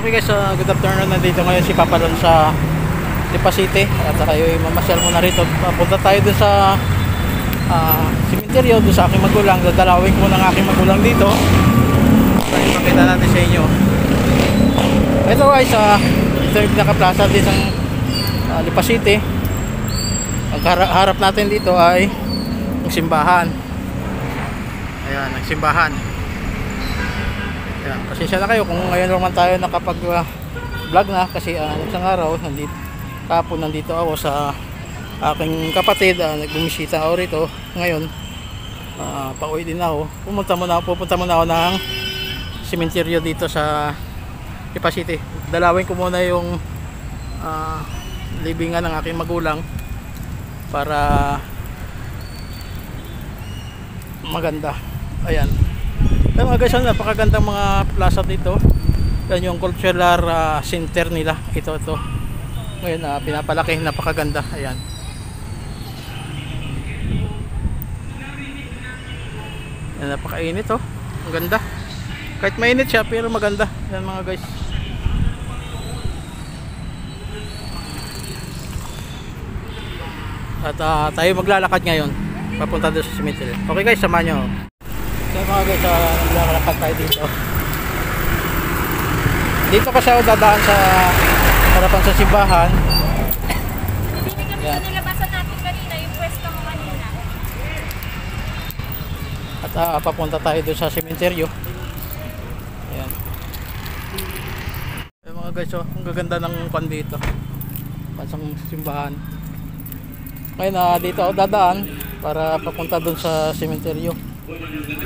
Okay guys, good afternoon. Nandito ngayon si Papa Lon sa Lipa City at tayo ay mamasyal muna rito. Punta tayo dun sa simenteryo, dun sa aking magulang. Dadalawin ko muna ng aking magulang dito para ipakita natin sa inyo. Ito guys, ito yung pinaka-plaza din ng Lipa City. Ang harap natin dito ay ang simbahan. Ayan, ang simbahan. Ayan, pasensya na kayo kung ngayon naman tayo nakapag vlog na kasi isang araw nandito ako sa aking kapatid. Nagbumisita ako rito ngayon. Pauwi din ako. Pupunta muna ako ng simenteryo dito sa Lipa City. Dalawin ko muna yung libingan ng aking magulang para maganda. Ayan. Pero mga guys, napakagandang mga plaza dito. Yan yung cultural center nila. Ito. Ngayon pinapalaki, napakaganda. Ayan. Yan, napakainit oh. Ang ganda. Kahit mainit siya pero maganda. Yan mga guys. At tayo maglalakad ngayon papunta doon sa cemetery. Okay guys, samahan nyo. So mga guys, naglalakad tayo dito. Dito kasi ako dadaan sa harapan sa simbahan. Hindi kami nilabasan natin kanina, yung pwesto mo kanina. At papunta tayo doon sa sementeryo. Ayan. Ayan mga guys, ang gaganda ng pan dito. Pansang simbahan. Ngayon dito ako dadaan para papunta doon sa sementeryo.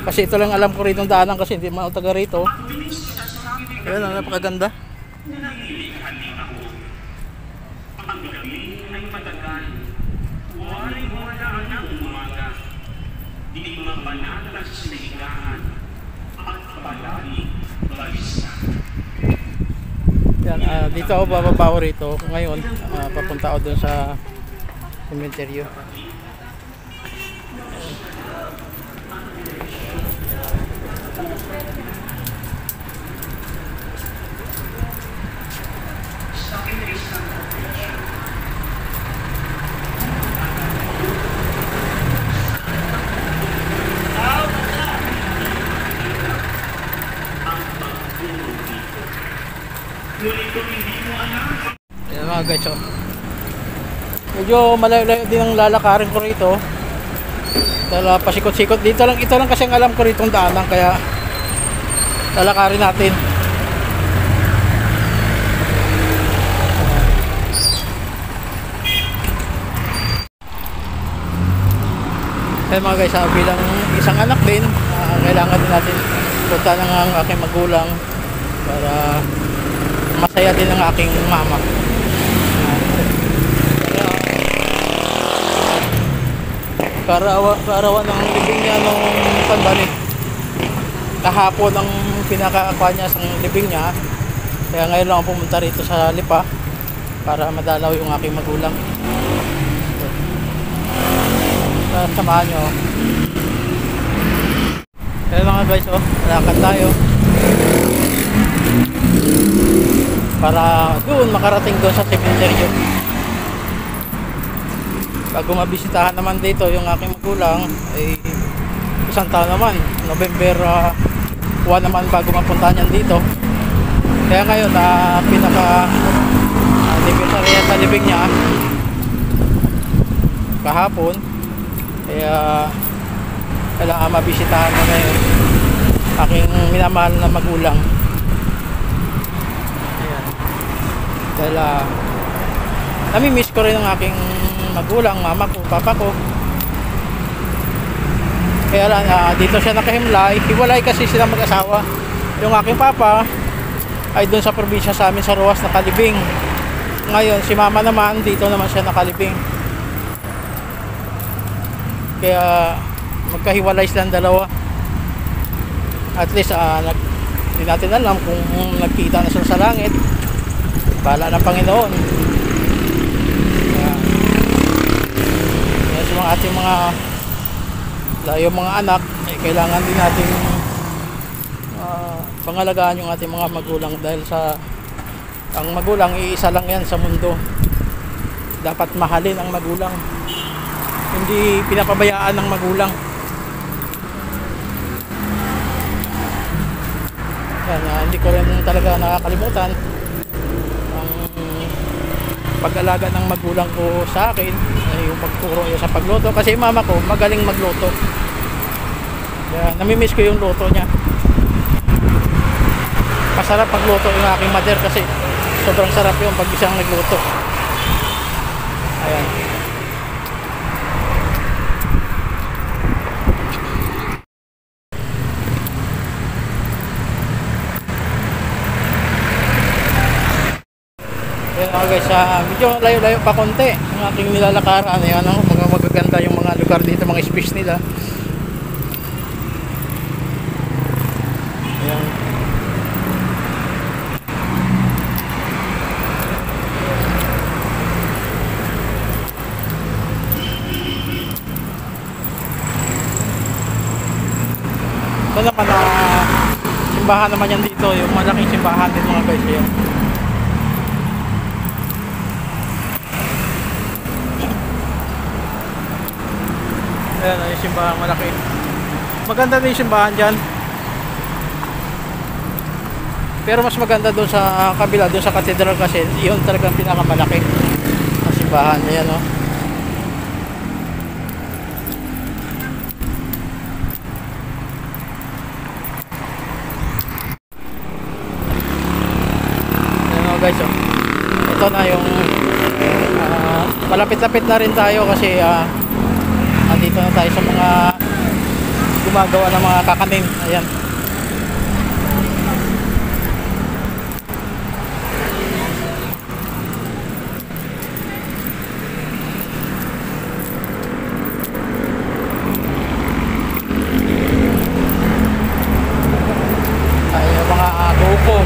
Kasi ito lang alam ko rito daanan kasi hindi man ako taga rito. Ayan, napakaganda. Yan, dito ako bababa rito ngayon. Papunta ako doon sa cemetery. Ayan mga guys, medyo malayo din ang lalakarin ko rito dahil pasikot-sikot dito lang. Ito lang kasi ang alam ko rito ang daanan, kaya lalakarin natin. Ayan mga guys, bilang isang anak din, kailangan din natin punta ng aking magulang para masaya din ang aking mama. Kaarawan ng libing niya nung panbalik. Kahapon ang pinakakuha niya sa libing niya. Kaya ngayon lang ako pumunta rito sa Lipa para madalaw yung aking magulang. Samahan nyo. Kaya mga guys, lakad tayo para doon makarating doon sa cemetery. Bago mabisitahan naman dito yung aking magulang ay isang taon naman, November 1 naman bago mapuntahan yan dito. Kaya ngayon pinaka anniversary sa libing niya kahapon, kaya kailangan mabisitahan na ngayon aking minamahal na magulang. Ayan. Dahil nami-miss ko rin ang aking magulang, mama ko, papa ko. Kaya lang dito siya nakahimlay. Hiwalay kasi sila mag-asawa. Yung aking papa ay doon sa probinsya sa amin sa Roas nakalibing. Ngayon si mama naman dito naman siya nakalibing. Kaya magkahiwalay silang dalawa. At least hindi natin alam kung nagkita na sila sa langit. Bahala ng Panginoon. Sa mga ating mga anak ay kailangan din natin pangalagaan yung ating mga magulang dahil sa Ang magulang, iisa lang yan sa mundo. Dapat mahalin ang magulang. Hindi pinapabayaan ng magulang. Yan, hindi ko rin talaga nakakalimutan ang pag-alaga ng magulang ko sa akin, ay yung pagturo niya sa pagluto. Kasi mama ko magaling magluto. Yan, namimiss ko yung luto niya. Masarap pagluto yung aking mother kasi sobrang sarap yung pag isang nagluto. Ayan. Ayan guys, medyo layo-layo pa konti ang aking nilalakaran. Ayan, mga magaganda yung mga lugar dito, mga space nila. Ayan. Ito naman simbahan naman yan dito, yung malaking simbahan din mga guys. Ayan. Ayan, yung simbahan malaki. Maganda din yung simbahan dyan. Pero mas maganda doon sa kabila, doon sa katedral kasi yun talagang pinakamalaki na simbahan. Ayan o. Ayan o guys o. Ito na yung malapit-lapit na rin tayo kasi andito na tayo sa mga gumagawa ng mga kakanin. Ayan. Ay, mga buko.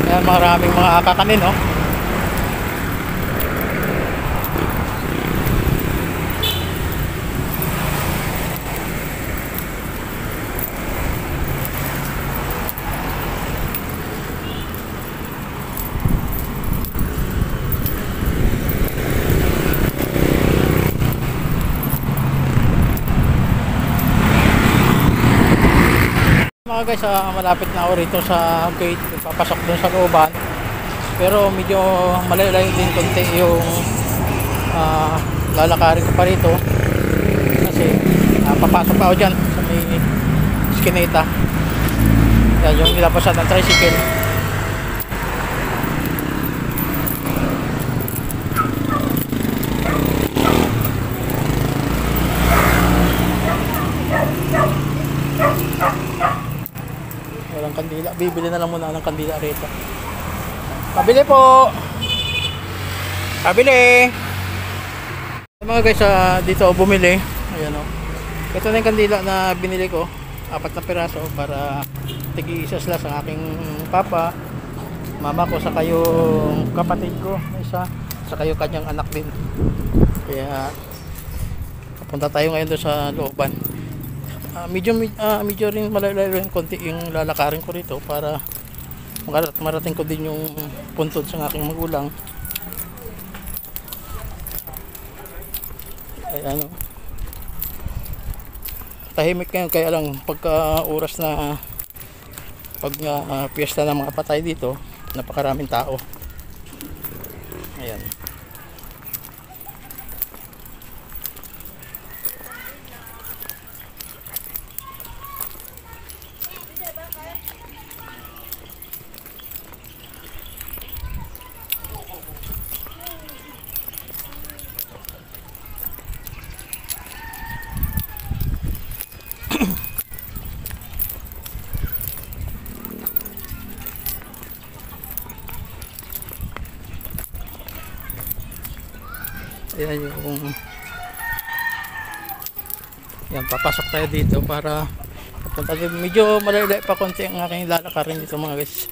Ayan, maraming mga kakanin, no? Mga guys, malapit na ako rito sa gate, papasok dun sa looban, pero medyo malayo-layo din konti yung lalakarin ko pa rito kasi papasok pa ako dyan sa may skineta. Yan yung nilapasan ng tricycle. Walang kandila. Bibili na lang muna ng kandila rito. Pabili po! Pabili! Mga guys, dito ako bumili. Ayan o. Ito na yung kandila na binili ko. 4 na piraso para tigi-isa sila sa aking papa, mama ko, saka yung kapatid ko na isa, saka yung kanyang anak din. Kaya papunta tayo ngayon doon sa looban. Medyo rin malayo rin konti yung lalakarin ko rito para marating ko din yung puntod sa aking magulang. Ay ano, tahimik ngayon, kaya lang pagka oras na pag piyesta ng mga patay dito, napakaraming tao. Ayan. Ayan yung yan, papasok tayo dito para papunta dito. Medyo malayo pa konti ang aking lalakarin dito mga guys.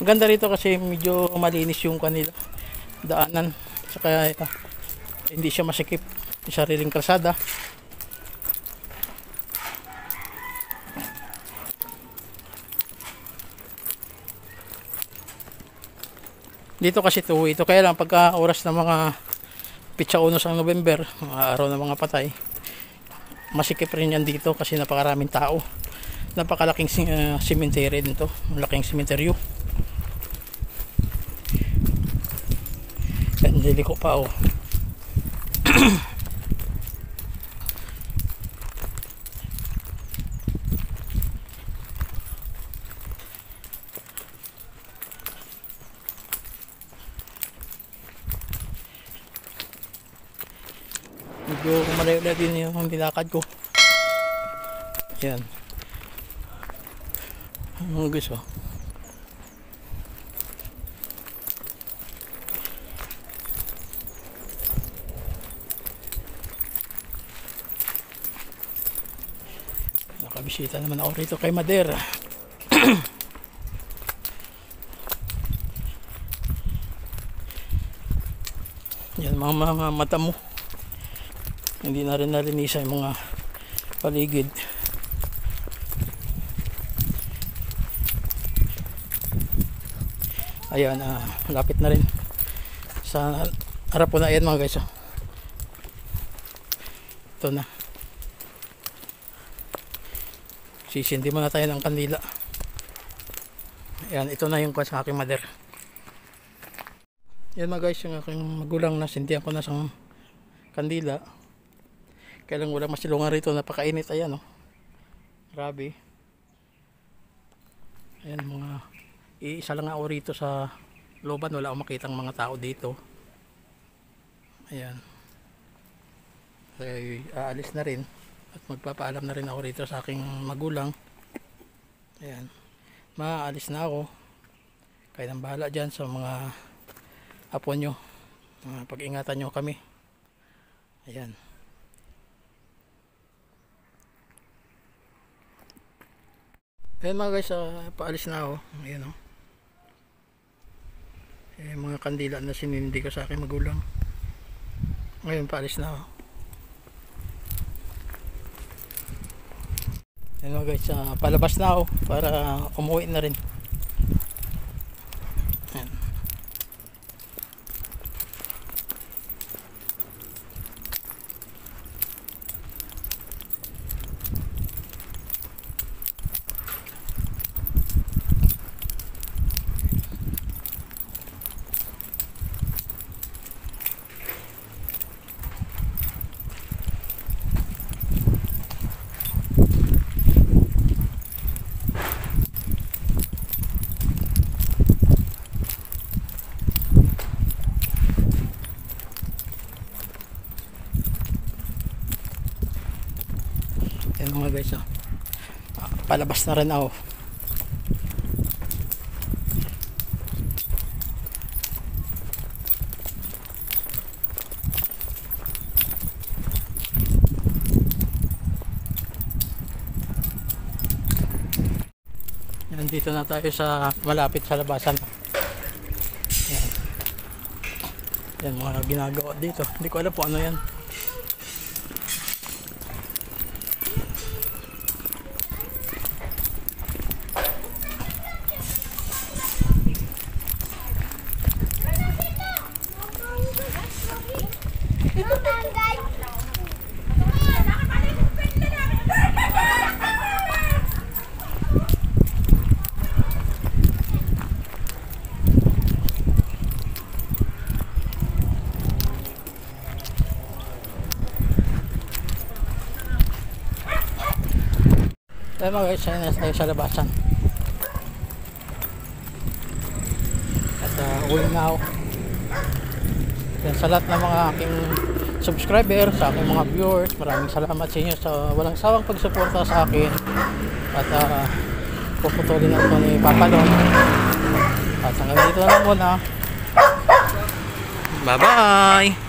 Ganda rito kasi medyo malinis yung kanila daanan. Saka hindi siya masikip. Yung sariling kalsada. Dito kasi ito kaya lang pagka oras ng mga pitsa unos ang November, mga araw ng mga patay, masikip rin yan dito kasi napakaraming tao. Napakalaking cemetery dito, malaking cemeteryo. Yan, liliko pa oh. Medyo malayo na din yung nilakad ko. Yan. Ano gusto? Nakabisita naman ako rito kay Mader. Yan mga mata mo. Hindi na rin nalinisan yung mga paligid. Ayan, malapit na rin sa harap po na. Ayan mga guys, ito na. Sisindi muna tayo ng kandila. Ayan, ito na yung sa aking Mader. Ayan mga guys, yung aking magulang na sindihan ko na sa kandila. Kailang wala masilungan rito, napakainit. Ayan grabe. Ayan, mga iisa lang ako rito sa looban, wala akong makitang mga tao dito. Ayan, ay aalis na rin at magpapaalam na rin ako rito sa aking magulang. Ayan, maalis na ako. Kayo nang bahala dyan sa mga apo nyo, pag-ingatan nyo kami. Ayan. Ayan mga guys, paalis na ako. Ayan mga kandila na sinindi ko sa aking magulang. Ngayon paalis na ako. Ayan mga guys, palabas na ako para umuwi na rin. Ayan. Ayan mga guys, palabas na rin ako. Nandito na tayo sa malapit sa labasan. Ayan. Yan mga ginagawa dito. Hindi ko alam po ano yan. Ayan mga guys, ayun na tayo sa labasan. At uwi na ako. Yan, sa lahat ng mga aking subscriber, sa aking mga viewers, maraming salamat sa inyo sa walang sawang pagsuporta sa akin. At puputulin na ito ni Papa Lon. At hanggang dito na lang muna. Bye bye!